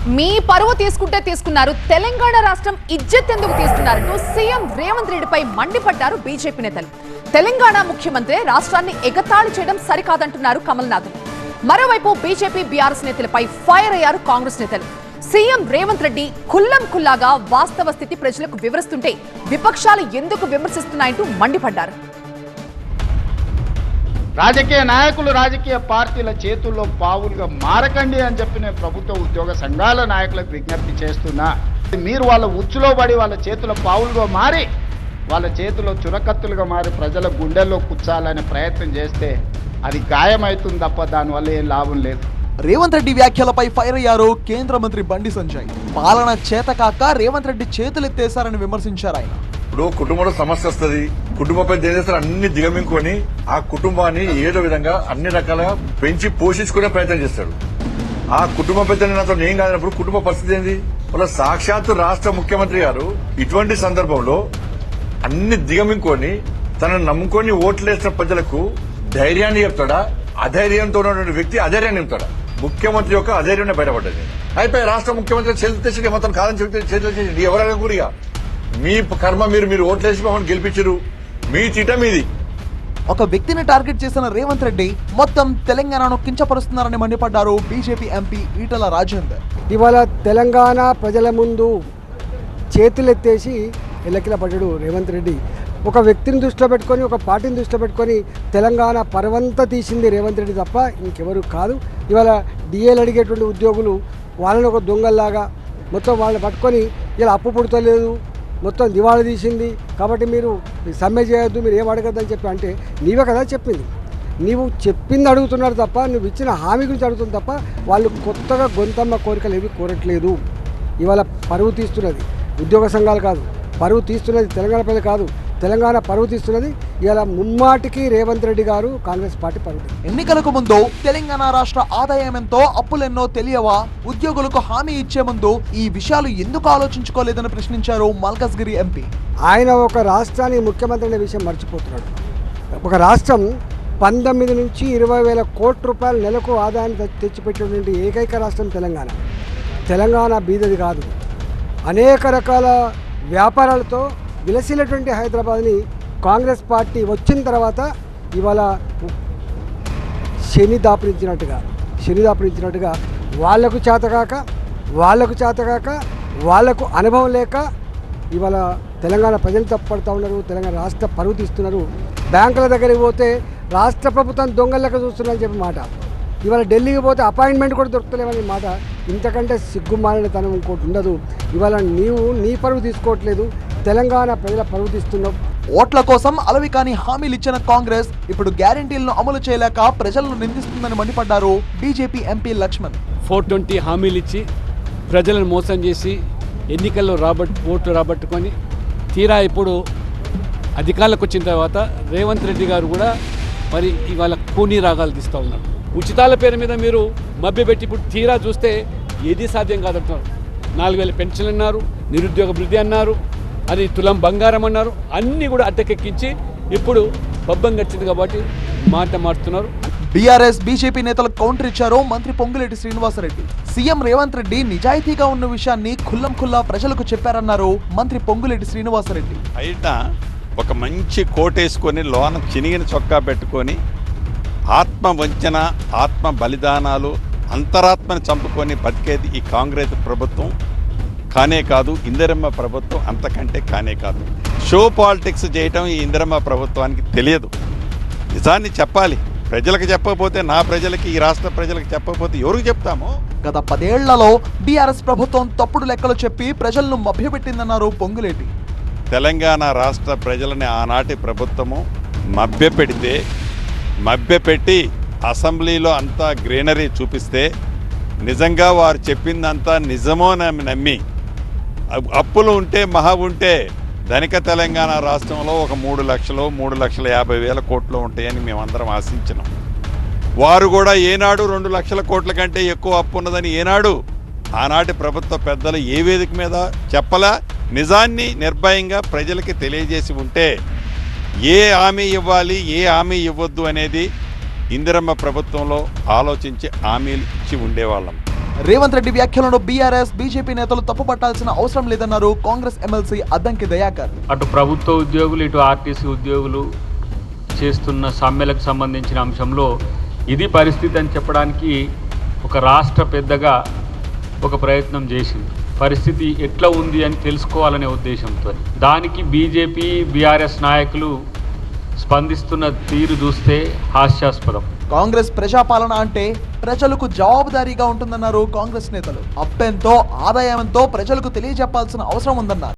మీ పరువు తీసుకుంటే తీసుకున్నారు, తెలంగాణ రాష్ట్రం ఇజ్జత్ ఎందుకు తీస్తున్నారంటూ సీఎం రేవంత్ రెడ్డిపై మండిపడ్డారు బీజేపీ నేతలు. తెలంగాణ ముఖ్యమంత్రి రాష్ట్రాన్ని ఎగతాళి చేయడం సరికాదంటున్నారు కమల్నాథ్. మరోవైపు బీజేపీ బీఆర్ఎస్ నేతలపై ఫైర్ అయ్యారు కాంగ్రెస్ నేతలు. సీఎం రేవంత్ రెడ్డి ఖుల్లం ఖుల్లాగా వాస్తవ స్థితి ప్రజలకు వివరిస్తుంటే విపక్షాలు ఎందుకు విమర్శిస్తున్నాయంటూ మండిపడ్డారు. రాజకీయ నాయకులు రాజకీయ పార్టీల చేతుల్లో పావులుగా మారకండి అని చెప్పి నేను ప్రభుత్వ ఉద్యోగ సంఘాల నాయకులకు విజ్ఞప్తి చేస్తున్నా. మీరు వాళ్ళ ఉచ్చులో పడి వాళ్ళ చేతుల పావులుగా మారి వాళ్ళ చేతిలో చురకత్తులుగా మారి ప్రజల గుండెల్లో కూర్చాలనే ప్రయత్నం చేస్తే అది గాయమవుతుంది తప్ప దానివల్ల ఏం లాభం లేదు. రేవంత్ రెడ్డి వ్యాఖ్యలపై ఫైర్ అయ్యారు కేంద్ర మంత్రి బండి సంజయ్. పాలన చేతకాక రేవంత్ రెడ్డి చేతులెత్తేశారని విమర్శించారు ఆయన. ఇప్పుడు కుటుంబంలో సమస్య వస్తుంది, కుటుంబం పెద్ద ఏం చేస్తారు, అన్ని దిగమింగుకొని ఆ కుటుంబాన్ని ఏదో విధంగా అన్ని రకాలుగా పెంచి పోషించుకునే ప్రయత్నం చేస్తాడు. ఆ కుటుంబ పెద్ద నాతో ఏం కాదన్నప్పుడు కుటుంబ పరిస్థితి ఏంది? వాళ్ళ సాక్షాత్తు రాష్ట్ర ముఖ్యమంత్రి గారు ఇటువంటి సందర్భంలో అన్ని దిగమింగుకొని తనను నమ్ముకొని ఓట్లేసిన ప్రజలకు ధైర్యాన్ని చెప్తాడా? అధైర్యంతో ఉన్నటువంటి వ్యక్తి అధైర్యాన్ని చెప్తాడా? ముఖ్యమంత్రి యొక్క అధైర్యాన్ని బయటపడ్డది. అయిపోయి రాష్ట్ర ముఖ్యమంత్రి చేతులు మొత్తం కాదని చెప్తే చేతులు ఎవరైనా కూడా మీ కర్మ, మీరు ఓట్లేసి మమ్మల్ని గెలిపించరు, మీ చీట మీది. ఒక వ్యక్తిని టార్గెట్ చేసిన రేవంత్ రెడ్డి మొత్తం తెలంగాణను కించపరుస్తున్నారని మండిపడ్డారు బీజేపీ ఎంపీ ఈటల రాజేందర్. ఇవాళ తెలంగాణ ప్రజల ముందు చేతులెత్తేసి ఎల్లకిల పడ్డాడు రేవంత్ రెడ్డి. ఒక వ్యక్తిని దృష్టిలో పెట్టుకొని, ఒక పార్టీని దృష్టిలో పెట్టుకొని తెలంగాణ పరవంతా తీసింది రేవంత్ రెడ్డి తప్ప ఇంకెవరు కాదు. ఇవాళ డిఏలు అడిగేటువంటి ఉద్యోగులు వాళ్ళని ఒక దొంగల్లాగా మొత్తం వాళ్ళని పట్టుకొని ఇలా అప్పు పుడతలేదు, మొత్తం దివాళా తీసింది కాబట్టి మీరు సమ్మె చేయొద్దు, మీరు ఏం అడగద్దని చెప్పి అంటే నీవే కదా చెప్పింది. నీవు చెప్పింది అడుగుతున్నారు తప్ప, నువ్వు ఇచ్చిన హామీ గురించి అడుగుతుంది తప్ప వాళ్ళు కొత్తగా గొంతమ్మ కోరికలు ఏవి కోరట్లేదు. ఇవాళ పరువు తీస్తున్నది ఉద్యోగ సంఘాలు కాదు, పరువు తీస్తున్నది తెలంగాణ ప్రజలు కాదు, తెలంగాణ పరువు తీస్తున్నది ఇలా ముమ్మాటికి రేవంత్ రెడ్డి గారు, కాంగ్రెస్ పార్టీ పరువు. ఎన్నికలకు ముందు తెలంగాణ రాష్ట్ర ఆదాయం ఎంతో, అప్పులెన్నో తెలియవా? ఉద్యోగులకు హామీ ఇచ్చే ముందు ఈ విషయాలు ఎందుకు ఆలోచించుకోలేదని ప్రశ్నించారు మల్కజ్గిరి ఎంపీ. ఆయన ఒక రాష్ట్రానికి ముఖ్యమంత్రి అనే విషయం మర్చిపోతున్నాడు. ఒక రాష్ట్రం 19 నుంచి 20,000 కోట్ల రూపాయలు నెలకు ఆదాయాన్ని తెచ్చిపెట్టినటువంటి ఏకైక రాష్ట్రం తెలంగాణ. తెలంగాణ బీదది కాదు. అనేక రకాల వ్యాపారాలతో విలసిల్లేటువంటి హైదరాబాద్ని కాంగ్రెస్ పార్టీ వచ్చిన తర్వాత ఇవాళ శని దాపురించినట్టుగా వాళ్లకు చేతకాక వాళ్లకు అనుభవం లేక ఇవాళ తెలంగాణ ప్రజలు తప్పడుతూ ఉన్నారు. తెలంగాణ రాష్ట్ర పరువు తీస్తున్నారు. బ్యాంకుల దగ్గరికి పోతే రాష్ట్ర ప్రభుత్వం దొంగలెక్క చూస్తున్నారని చెప్పి మాట. ఇవాళ ఢిల్లీకి పోతే అపాయింట్మెంట్ కూడా దొరుకుతలేవని మాట. ఇంతకంటే సిగ్గుమాలిన తనం ఇంకోటి ఉండదు. ఇవాళ నీవు నీ పరువు తీసుకోవట్లేదు, తెలంగాణ ప్రజల పరువు తీస్తున్నావు. ఓట్ల కోసం అలవి కాని హామీలు ఇచ్చిన కాంగ్రెస్ ఇప్పుడు గ్యారెంటీలను అమలు చేయలేక ప్రజలను నిందిస్తుందని మండిపడ్డారు బీజేపీ ఎంపీ లక్ష్మణ్. 420 హామీలు ఇచ్చి ప్రజలను మోసం చేసి ఎన్నికల్లో ఓట్లు రాబట్టుకొని తీరా ఇప్పుడు అధికారులకు వచ్చిన తర్వాత రేవంత్ రెడ్డి గారు కూడా మరి ఇవాళ కూనీ రాగాలు తీస్తూ ఉన్నారు. ఉచితాల పేరు మీద మీరు మభ్యపెట్టి ఇప్పుడు తీరా చూస్తే ఏది సాధ్యం కాదంటున్నారు. 4,000 పెన్షన్లు అన్నారు, నిరుద్యోగ వృద్ధి అన్నారు, అది తులం బంగారం అన్నారు. అన్నీ కూడా అడ్డకెక్కించి ఇప్పుడు పబ్బం గడిచింది కాబట్టి మాట మారుతున్నారు. బీఆర్ఎస్ బీజేపీ నేతలకు కౌంటర్ ఇచ్చారు మంత్రి పొంగులేటి శ్రీనివాసరెడ్డి. సీఎం రేవంత్ రెడ్డి నిజాయితీగా ఉన్న విషయాన్ని ఖుల్లం ఖుల్లా ప్రజలకు చెప్పారన్నారు మంత్రి పొంగులేటి శ్రీనివాసరెడ్డి. బయట ఒక మంచి కోటేసుకొని లోన చినిగిన చొక్కా పెట్టుకొని ఆత్మ వంచన, ఆత్మ బలిదానాలు, అంతరాత్మని చంపుకొని బతికేది ఈ కాంగ్రెస్ ప్రభుత్వం కానే కాదు. ఇందిరమ్మ ప్రభుత్వం అంతకంటే కానే కాదు. షో పాలిటిక్స్ చేయటం ఈ ఇందిరమ్మ ప్రభుత్వానికి తెలియదు. నిజాన్ని చెప్పాలి. ప్రజలకు చెప్పకపోతే, నా ప్రజలకి, ఈ రాష్ట్ర ప్రజలకు చెప్పకపోతే ఎవరికి చెప్తామో? గత 10 ఏళ్లలో బీఆర్ఎస్ ప్రభుత్వం తప్పుడు లెక్కలు చెప్పి ప్రజలను మభ్యపెట్టిందన్నారు పొంగులేటి. తెలంగాణ రాష్ట్ర ప్రజలని ఆనాటి ప్రభుత్వము మభ్యపెట్టి అసెంబ్లీలో అంతా గ్రీనరీ చూపిస్తే నిజంగా వారు చెప్పిందంతా నిజమో నమ్మి అప్పులు ఉంటే ఉంటే ధనిక తెలంగాణ రాష్ట్రంలో ఒక 3,50,000 కోట్లు ఉంటాయని మేమందరం ఆశించినాం. వారు కూడా ఏనాడు 2 లక్షల కోట్ల కంటే ఎక్కువ అప్పు ఉన్నదని ఏనాడు ఆనాటి ప్రభుత్వ పెద్దలు ఏ వేదిక మీద చెప్పలా. నిజాన్ని నిర్భయంగా ప్రజలకి తెలియజేసి ఉంటే ఏ హామీ ఇవ్వాలి, ఏ హామీ ఇవ్వద్దు అనేది ఇందిరమ్మ ప్రభుత్వంలో ఆలోచించి హామీలు ఇచ్చి ఉండేవాళ్ళం. రేవంత్ రెడ్డి వ్యాఖ్యలను బీఆర్ఎస్ బీజేపీ నేతలు తప్పుపట్టాల్సిన అవసరం లేదన్నారు కాంగ్రెస్ ఎమ్మెల్సీ అద్దంకి దయాకర్. అటు ప్రభుత్వ ఉద్యోగులు ఇటు ఆర్టీసీ ఉద్యోగులు చేస్తున్న సమ్మెలకు సంబంధించిన అంశంలో ఇది పరిస్థితి అని చెప్పడానికి ఒక రాష్ట్ర పెద్దగా ఒక ప్రయత్నం చేసింది. పరిస్థితి ఎట్లా ఉంది అని తెలుసుకోవాలనే ఉద్దేశంతో దానికి బీజేపీ బీఆర్ఎస్ నాయకులు స్పందిస్తున్న తీరు చూస్తే హాస్యాస్పదం. కాంగ్రెస్ ప్రజాపాలన అంటే ప్రజలకు జవాబుదారీగా ఉంటుందన్నారు కాంగ్రెస్ నేతలు. అప్పెంతో ఆదాయంతో ప్రజలకు తెలియజెప్పాల్సిన అవసరం ఉందన్నారు.